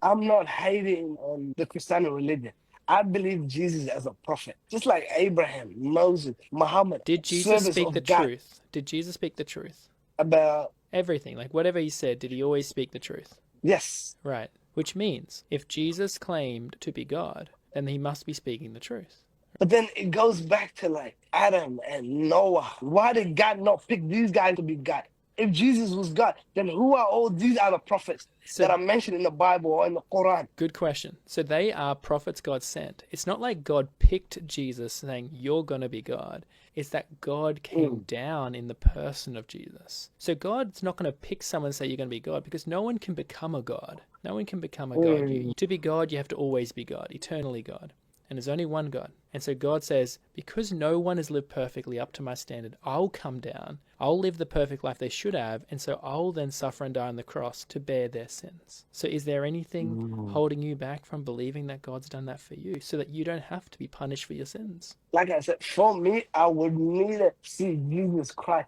I'm not hating on the Christian religion. I believe Jesus as a prophet, just like Abraham, Moses, Muhammad, Did Jesus service speak the of God. truth? Did Jesus speak the truth? About Everything, like whatever he said, did he always speak the truth? yes, Right. Which means if Jesus claimed to be God, then he must be speaking the truth. but then it goes back to like Adam and Noah. Why did God not pick these guys to be God? If Jesus was God, then who are all these other prophets So that are mentioned in the Bible or in the Quran? good question. So they are prophets God sent. It's not like God picked Jesus saying, you're going to be God. It's that God came Mm. down in the person of Jesus. So God's not going to pick someone and say, you're going to be God, because no one can become a God. No one can become a God. Mm. To be God, you have to always be God, eternally God. And there's only one God. And so God says, because no one has lived perfectly up to my standard, I'll come down, I'll live the perfect life they should have, and so I'll then suffer and die on the cross to bear their sins. So is there anything Mm. holding you back from believing that God's done that for you so that you don't have to be punished for your sins? Like I said, for me, I would need to see Jesus Christ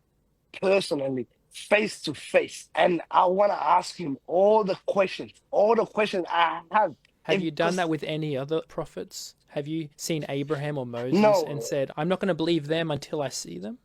personally, face to face. And I want to ask him all the questions I have. Have If, you done that because, with any other prophets? Have you seen Abraham or Moses and no, said, I'm not going to believe them until I see them?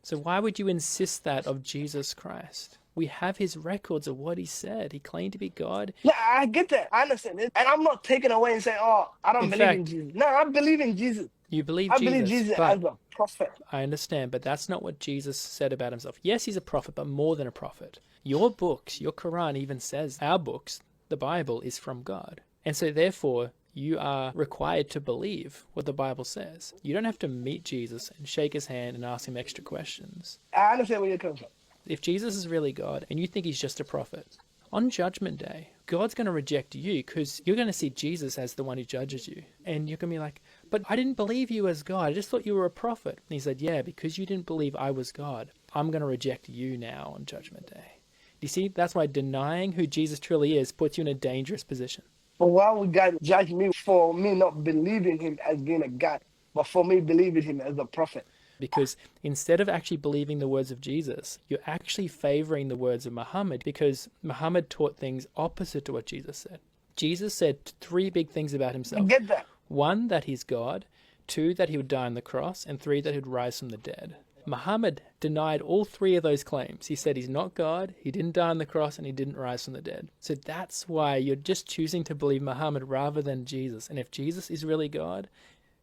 So why would you insist that of Jesus Christ? We have his records of what he said. He claimed to be God. yeah, I get that. I understand it. And I'm not taking away and saying, oh, I don't In believe in fact, Jesus. No, I believe in Jesus. you believe I believe Jesus, Jesus but as a prophet. I understand, but that's not what Jesus said about himself. Yes, he's a prophet, but more than a prophet. Your books, your Quran even says our books, the Bible, is from God. And so therefore, you are required to believe what the Bible says. You don't have to meet Jesus and shake his hand and ask him extra questions. I understand where you're coming from. If Jesus is really God and you think he's just a prophet, on Judgment Day, God's going to reject you because you're going to see Jesus as the one who judges you. And you're going to be like, but I didn't believe you as God. I just thought you were a prophet. And he said, yeah, because you didn't believe I was God, I'm going to reject you now on Judgment Day. You see, that's why denying who Jesus truly is puts you in a dangerous position. But why would God judge me for me not believing him as being a God, but for me believing him as a prophet? Because instead of actually believing the words of Jesus, you're actually favoring the words of Muhammad, because Muhammad taught things opposite to what Jesus said. Jesus said three big things about I himself. get that. One, that he's God. Two, that he would die on the cross. And three, that he'd rise from the dead. Muhammad denied all three of those claims. He said he's not God, he didn't die on the cross, and he didn't rise from the dead. So that's why you're just choosing to believe Muhammad rather than Jesus. And if Jesus is really God,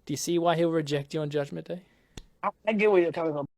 do you see why he'll reject you on Judgment Day? I get where you're coming from.